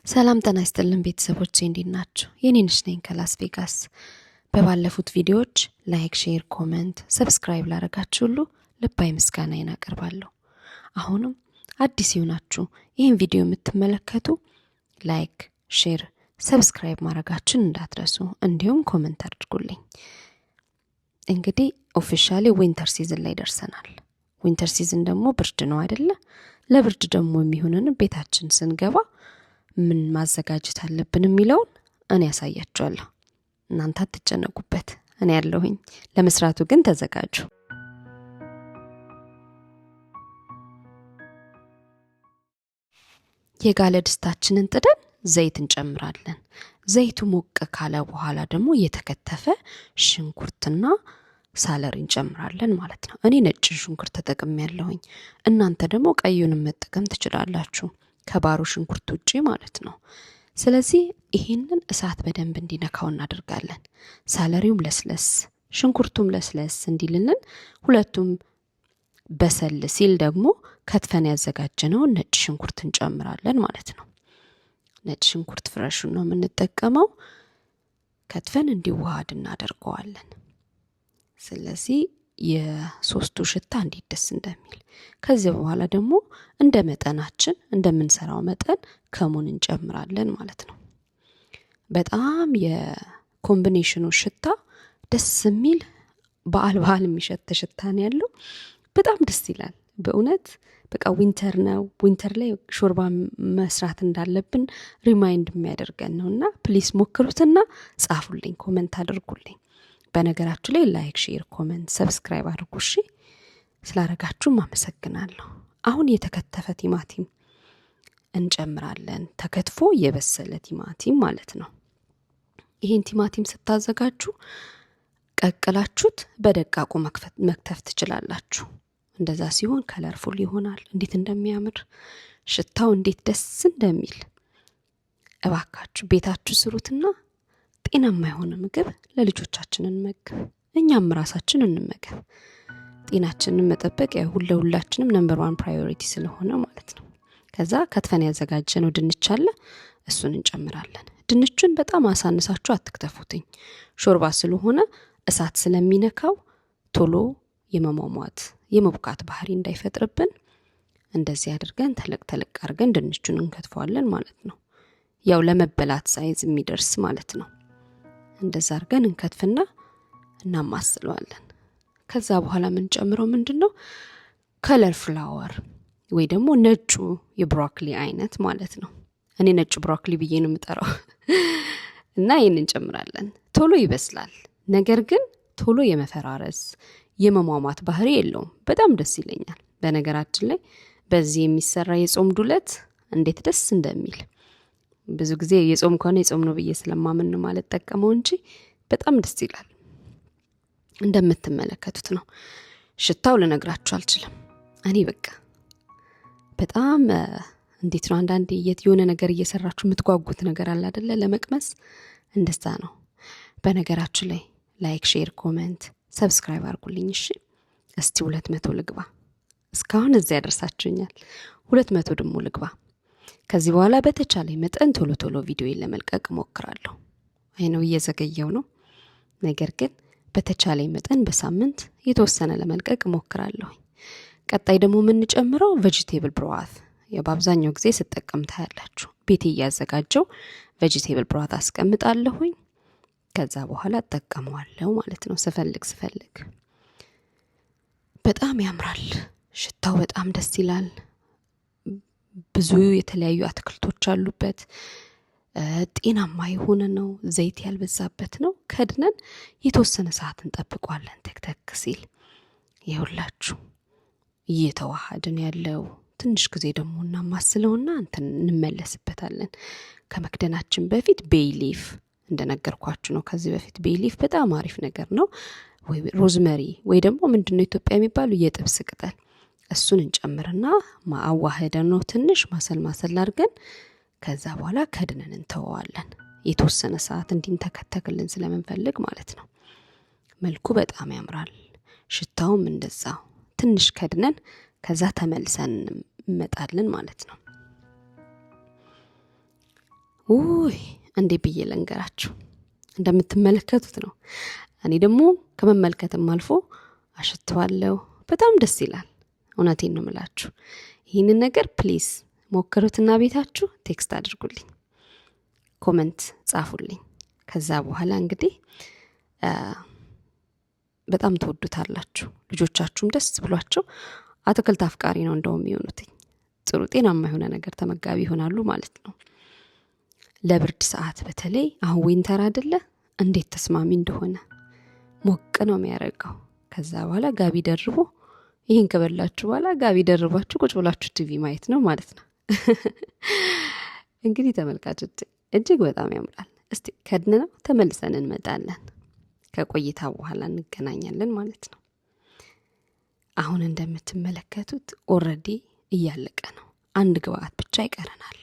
ሰላም ጤና ይስጥልን ቤተሰቦቼ እንዴት ናችሁ? የኔንሽ ነኝ ከላስ ቬጋስ። በባለፉት ቪዲዮዎች ላይክ፣ ሼር፣ ኮሜንት፣ ሰብስክራይብ ላደረጋችሁ ሁሉ ልባዊ ምስጋናዬን አቀርባለሁ። አሁንም አዲስ ይሆናችሁ ይህን ቪዲዮ የምትመለከቱ ላይክ፣ ሼር፣ ሰብስክራይብ ማድረጋችሁን እንዳትረሱ፣ እንዲሁም ኮሜንት አድርጉልኝ። እንግዲህ ኦፊሻሊ ዊንተር ሲዝን ላይ ደርሰናል። ዊንተር ሲዝን ደግሞ ብርድ ነው አይደለ? ለብርድ ደግሞ የሚሆነን ቤታችን ስንገባ ምን ማዘጋጀት አለብን የሚለውን እኔ ያሳያችኋለሁ። እናንተ አትጨነቁበት፣ እኔ ያለሁኝ። ለመስራቱ ግን ተዘጋጁ። የጋለ ድስታችንን ጥደን ዘይት እንጨምራለን። ዘይቱ ሞቅ ካለ በኋላ ደግሞ የተከተፈ ሽንኩርትና ሳለሪ እንጨምራለን ማለት ነው። እኔ ነጭ ሽንኩርት ተጠቅሜያለሁኝ። እናንተ ደግሞ ቀዩንም መጠቀም ትችላላችሁ፣ ከባሮ ሽንኩርት ውጪ ማለት ነው። ስለዚህ ይሄንን እሳት በደንብ እንዲነካው እናደርጋለን። ሳለሪውም ለስለስ ሽንኩርቱም ለስለስ እንዲልልን፣ ሁለቱም በሰል ሲል ደግሞ ከትፈን ያዘጋጀነውን ነጭ ሽንኩርት እንጨምራለን ማለት ነው። ነጭ ሽንኩርት ፍሬሹን ነው የምንጠቀመው። ከትፈን እንዲዋሃድ እናደርገዋለን። ስለዚህ የሶስቱ ሽታ እንዴት ደስ እንደሚል። ከዚህ በኋላ ደግሞ እንደ መጠናችን እንደምንሰራው መጠን ከሙን እንጨምራለን ማለት ነው። በጣም የኮምቢኔሽኑ ሽታ ደስ የሚል በዓል የሚሸት ሽታ ነው ያለው። በጣም ደስ ይላል በእውነት። በቃ ዊንተር ነው። ዊንተር ላይ ሾርባ መስራት እንዳለብን ሪማይንድ የሚያደርገን ነውና ፕሊስ ሞክሩትና ጻፉልኝ፣ ኮሜንት አድርጉልኝ። በነገራችሁ ላይ ላይክ፣ ሼር፣ ኮሜንት፣ ሰብስክራይብ አድርጉ። እሺ፣ ስላደረጋችሁም አመሰግናለሁ። አሁን የተከተፈ ቲማቲም እንጨምራለን። ተከትፎ የበሰለ ቲማቲም ማለት ነው። ይሄን ቲማቲም ስታዘጋጁ ቀቅላችሁት በደቃቁ መክተፍ ትችላላችሁ። እንደዛ ሲሆን ከለርፉል ይሆናል። እንዴት እንደሚያምር ሽታው እንዴት ደስ እንደሚል። እባካችሁ ቤታችሁ ስሩትና ጤናማ የሆነ ምግብ ለልጆቻችን እንመግብ፣ እኛም ራሳችን እንመገብ። ጤናችንን መጠበቅ ሁላችንም ነምበር 1 ፕራዮሪቲ ስለሆነ ማለት ነው። ከዛ ከትፈን ያዘጋጀነው ድንች አለ፣ እሱን እንጨምራለን። ድንቹን በጣም አሳንሳችሁ አትክተፉትኝ። ሾርባ ስለሆነ እሳት ስለሚነካው ቶሎ የመቡካት ባህሪ እንዳይፈጥርብን እንደዚህ አድርገን ተለቅ አድርገን ድንቹን እንከትፈዋለን ማለት ነው። ያው ለመበላት ሳይዝ የሚደርስ ማለት ነው። እንደዛ አድርገን እንከትፍና እናማስለዋለን። ከዛ በኋላ የምንጨምረው ምንድነው? ከለር ፍላወር ወይ ደግሞ ነጩ የብሮኮሊ አይነት ማለት ነው። እኔ ነጩ ብሮኮሊ ብዬ ነው የምጠራው። እና ይሄን እንጨምራለን። ቶሎ ይበስላል፣ ነገር ግን ቶሎ የመፈራረስ የመሟሟት ባህሪ የለውም። በጣም ደስ ይለኛል። በነገራችን ላይ በዚህ የሚሰራ የጾም ዱለት እንዴት ደስ እንደሚል ብዙ ጊዜ የጾም ከሆነ የጾም ነው ብዬ ስለማምን ማለት ጠቀመው እንጂ በጣም ደስ ይላል። እንደምትመለከቱት ነው። ሽታው ልነግራችሁ አልችልም። እኔ በቃ በጣም እንዴት ነው አንዳንዴ የሆነ ነገር እየሰራችሁ የምትጓጉት ነገር አለ አይደለ? ለመቅመስ እንደዛ ነው። በነገራችሁ ላይ ላይክ፣ ሼር፣ ኮሜንት፣ ሰብስክራይብ አድርጉልኝ። እሺ፣ እስቲ 200 ልግባ። እስካሁን እዚያ ያደርሳችሁኛል። 200 ደግሞ ልግባ። ከዚህ በኋላ በተቻለኝ መጠን ቶሎ ቪዲዮ ለመልቀቅ ሞክራለሁ። አይነው እየዘገየው ነው፣ ነገር ግን በተቻለኝ መጠን በሳምንት የተወሰነ ለመልቀቅ ሞክራለሁ። ቀጣይ ደግሞ የምንጨምረው ቬጂቴብል ብሮዋት። በአብዛኛው ጊዜ ስጠቀም ታያላችሁ። ቤቴ እያዘጋጀው ቬጂቴብል ብሮዋት አስቀምጣለሁኝ። ከዛ በኋላ እጠቀመዋለሁ ማለት ነው ስፈልግ። በጣም ያምራል። ሽታው በጣም ደስ ይላል። ብዙ የተለያዩ አትክልቶች አሉበት። ጤናማ የሆነ ነው። ዘይት ያልበዛበት ነው። ከድነን የተወሰነ ሰዓት እንጠብቀዋለን። ተክተክ ሲል ይኸውላችሁ እየተዋሃድን ያለው። ትንሽ ጊዜ ደግሞ እናማስለውና እንመለስበታለን። ከመክደናችን በፊት ቤይሊፍ እንደነገርኳችሁ ነው ከዚህ በፊት። ቤይሊፍ በጣም አሪፍ ነገር ነው። ወይ ሮዝመሪ ወይ ደግሞ ምንድነው ኢትዮጵያ የሚባለው የጥብስ ቅጠል፣ እሱን እንጨምርና ማዋሃደን ነው። ትንሽ ማሰል አድርገን ከዛ በኋላ ከድነን እንተዋለን። የተወሰነ ሰዓት እንዲንተከተክልን ስለምንፈልግ ማለት ነው። መልኩ በጣም ያምራል። ሽታውም እንደዛው። ትንሽ ከድነን ከዛ ተመልሰን እንመጣለን ማለት ነው። ውይ እንዴ ብዬ ልንገራችሁ። እንደምትመለከቱት ነው። እኔ ደግሞ ከመመልከትም አልፎ አሸተዋለሁ። በጣም ደስ ይላል። እውነቴን ነው የምላችሁ። ይህንን ነገር ፕሊዝ ሞክሩትና ቤታችሁ ቴክስት አድርጉልኝ፣ ኮመንት ጻፉልኝ። ከዛ በኋላ እንግዲህ በጣም ትወዱታላችሁ። ልጆቻችሁም ደስ ብሏቸው አትክልት አፍቃሪ ነው እንደውም የሚሆኑትኝ። ጥሩ ጤናማ የሆነ ነገር ተመጋቢ ይሆናሉ ማለት ነው። ለብርድ ሰዓት በተለይ አሁን ዊንተር አይደለ እንዴት ተስማሚ እንደሆነ ሞቅ ነው የሚያደርገው። ከዛ በኋላ ጋቢ ደርቦ ይህን ከበላችሁ በኋላ ጋቢ ደርባችሁ ቁጭ ብላችሁ ቲቪ ማየት ነው ማለት ነው። እንግዲህ ተመልካቾች እጅግ በጣም ያምራል። እስቲ ከድነው ተመልሰን እንመጣለን። ከቆይታ በኋላ እንገናኛለን ማለት ነው። አሁን እንደምትመለከቱት ኦልሬዲ እያለቀ ነው። አንድ ግብአት ብቻ ይቀረናል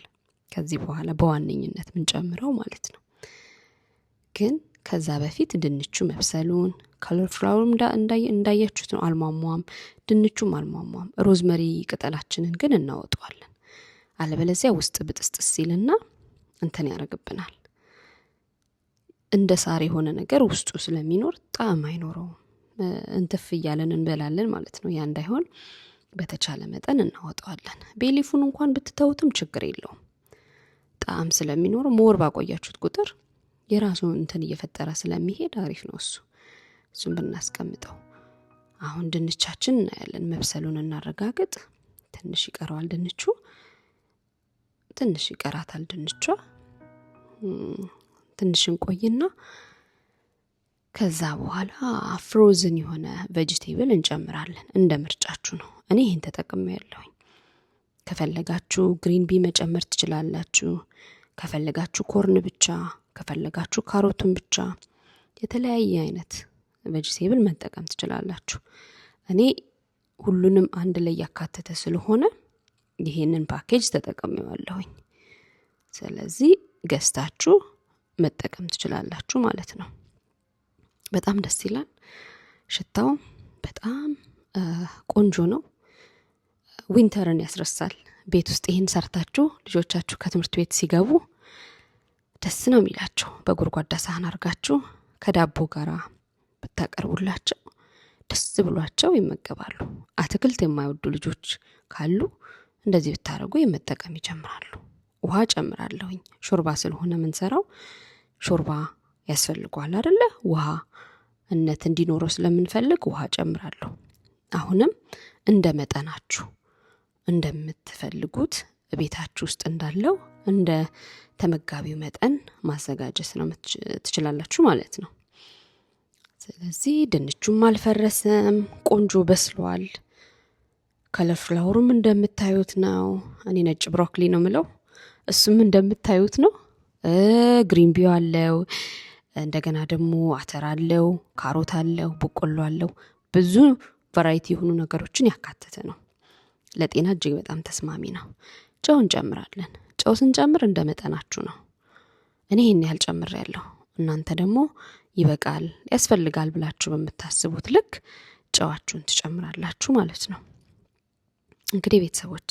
ከዚህ በኋላ በዋነኝነት ምን ጨምረው ማለት ነው። ግን ከዛ በፊት ድንቹ መብሰሉን ካሊፍላወርም እንዳያችሁት ነው። አልሟሟም፣ ድንቹም አልሟሟም። ሮዝመሪ ቅጠላችንን ግን እናወጣዋለን። አለበለዚያ ውስጥ ብጥስጥስ ሲልና እንትን ያደርግብናል። እንደ ሳር የሆነ ነገር ውስጡ ስለሚኖር ጣዕም አይኖረውም። እንትፍ እያለን እንበላለን ማለት ነው። ያ እንዳይሆን በተቻለ መጠን እናወጣዋለን። ቤሊፉን እንኳን ብትተውትም ችግር የለውም። ጣዕም ስለሚኖር ሞር ባቆያችሁት ቁጥር የራሱ እንትን እየፈጠረ ስለሚሄድ አሪፍ ነው እሱን ብናስቀምጠው። አሁን ድንቻችን እናያለን። መብሰሉን እናረጋግጥ። ትንሽ ይቀረዋል ድንቹ፣ ትንሽ ይቀራታል ድንቿ። ትንሽ እንቆይና ከዛ በኋላ ፍሮዝን የሆነ ቬጂቴብል እንጨምራለን። እንደ ምርጫችሁ ነው። እኔ ይሄን ተጠቅሜያለሁኝ። ከፈለጋችሁ ግሪን ቢ መጨመር ትችላላችሁ። ከፈለጋችሁ ኮርን ብቻ፣ ከፈለጋችሁ ካሮቱን ብቻ፣ የተለያየ አይነት ቬጂቴብል መጠቀም ትችላላችሁ። እኔ ሁሉንም አንድ ላይ ያካተተ ስለሆነ ይሄንን ፓኬጅ ተጠቅሜዋለሁኝ። ስለዚህ ገዝታችሁ መጠቀም ትችላላችሁ ማለት ነው። በጣም ደስ ይላል። ሽታው በጣም ቆንጆ ነው። ዊንተርን ያስረሳል። ቤት ውስጥ ይህን ሰርታችሁ ልጆቻችሁ ከትምህርት ቤት ሲገቡ ደስ ነው የሚላቸው። በጎድጓዳ ሳህን አርጋችሁ ከዳቦ ጋራ ብታቀርቡላቸው ደስ ብሏቸው ይመገባሉ። አትክልት የማይወዱ ልጆች ካሉ እንደዚህ ብታረጉ የመጠቀም ይጀምራሉ። ውሃ ጨምራለሁኝ። ሾርባ ስለሆነ የምንሰራው ሾርባ ያስፈልገዋል አይደለ? ውሃ እነት እንዲኖረው ስለምንፈልግ ውሃ ጨምራለሁ። አሁንም እንደ መጠናችሁ እንደምትፈልጉት ቤታችሁ ውስጥ እንዳለው እንደ ተመጋቢው መጠን ማዘጋጀት ነው ትችላላችሁ ማለት ነው። ስለዚህ ድንቹም አልፈረሰም፣ ቆንጆ በስሏል። ካሊፍላወሩም እንደምታዩት ነው። እኔ ነጭ ብሮኮሊ ነው ምለው፣ እሱም እንደምታዩት ነው። ግሪን ቢው አለው፣ እንደገና ደግሞ አተር አለው፣ ካሮት አለው፣ በቆሎ አለው። ብዙ ቫራይቲ የሆኑ ነገሮችን ያካተተ ነው። ለጤና እጅግ በጣም ተስማሚ ነው። ጨው እንጨምራለን። ጨው ስንጨምር እንደ መጠናችሁ ነው። እኔ ይሄን ያህል ጨምሬያለሁ። እናንተ ደግሞ ይበቃል ያስፈልጋል ብላችሁ በምታስቡት ልክ ጨዋችሁን ትጨምራላችሁ ማለት ነው። እንግዲህ ቤተሰቦቼ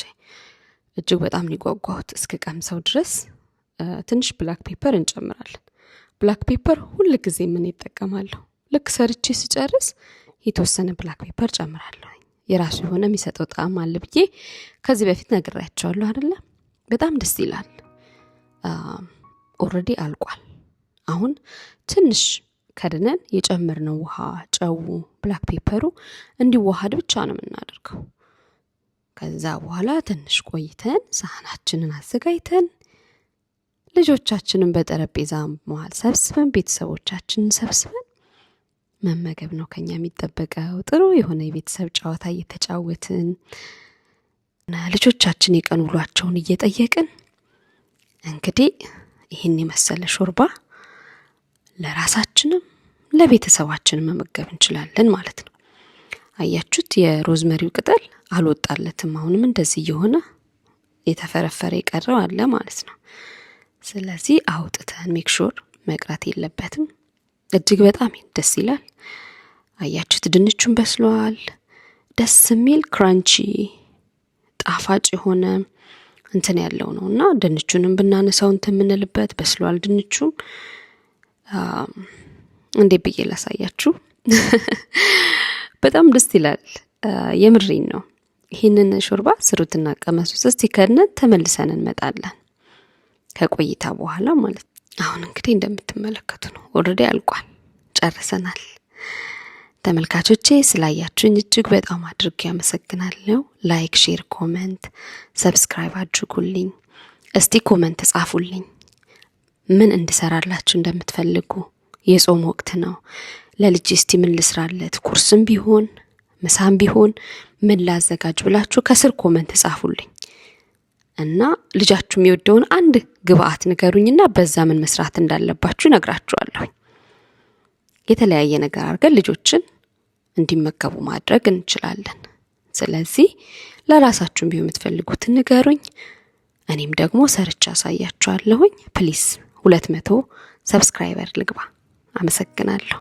እጅግ በጣም ሊጓጓሁት እስከ ቀምሰው ድረስ ትንሽ ብላክ ፔፐር እንጨምራለን። ብላክ ፔፐር ሁል ጊዜ ምን ይጠቀማለሁ? ልክ ሰርቼ ስጨርስ የተወሰነ ብላክ ፔፐር ጨምራለሁ። የራሱ የሆነ የሚሰጠው ጣዕም አለ ብዬ ከዚህ በፊት ነግሬያቸዋለሁ አይደለ? በጣም ደስ ይላል። ኦልሬዲ አልቋል። አሁን ትንሽ ከድነን የጨመርነው ውሃ፣ ጨው፣ ብላክ ፔፐሩ እንዲዋሃድ ብቻ ነው የምናደርገው። ከዛ በኋላ ትንሽ ቆይተን ሳህናችንን አዘጋጅተን ልጆቻችንን በጠረጴዛ መሃል ሰብስበን ቤተሰቦቻችንን ሰብስበን መመገብ ነው ከኛ የሚጠበቀው። ጥሩ የሆነ የቤተሰብ ጨዋታ እየተጫወትን ልጆቻችን የቀን ውሏቸውን እየጠየቅን እንግዲህ ይህን የመሰለ ሾርባ ለራሳችንም ለቤተሰባችንም መመገብ እንችላለን ማለት ነው። አያችሁት? የሮዝመሪው ቅጠል አልወጣለትም። አሁንም እንደዚህ የሆነ የተፈረፈረ የቀረው አለ ማለት ነው። ስለዚህ አውጥተን ሜክሹር መቅረት የለበትም። እጅግ በጣም ደስ ይላል። አያችሁት? ድንቹን በስሏል። ደስ የሚል ክራንቺ ጣፋጭ የሆነ እንትን ያለው ነውና ድንቹንም ብናነሳው እንትን የምንልበት በስሏል። ድንቹም እንዴ ብዬ ላሳያችሁ በጣም ደስ ይላል። የምሬን ነው። ይህንን ሾርባ ስሩትና ቀመሱት እስቲ። ከነን ተመልሰን እንመጣለን ከቆይታ በኋላ ማለት ነው። አሁን እንግዲህ እንደምትመለከቱ ነው። ኦልሬዲ አልቋል፣ ጨርሰናል። ተመልካቾቼ ስላያችሁኝ እጅግ በጣም አድርጌ ያመሰግናለሁ። ላይክ፣ ሼር፣ ኮሜንት፣ ሰብስክራይብ አድርጉልኝ። እስቲ ኮሜንት ጻፉልኝ ምን እንድሰራላችሁ እንደምትፈልጉ። የጾም ወቅት ነው። ለልጅ እስቲ ምን ልስራለት፣ ቁርስም ቢሆን ምሳም ቢሆን ምን ላዘጋጅ ብላችሁ ከስር ኮሜንት ጻፉልኝ እና ልጃችሁ የሚወደውን አንድ ግብአት ንገሩኝና በዛ ምን መስራት እንዳለባችሁ ነግራችኋለሁ። የተለያየ ነገር አድርገን ልጆችን እንዲመገቡ ማድረግ እንችላለን። ስለዚህ ለራሳችሁም ቢሆን የምትፈልጉትን ንገሩኝ፣ እኔም ደግሞ ሰርቻ አሳያችኋለሁኝ። ፕሊስ 200 ሰብስክራይበር ልግባ። አመሰግናለሁ።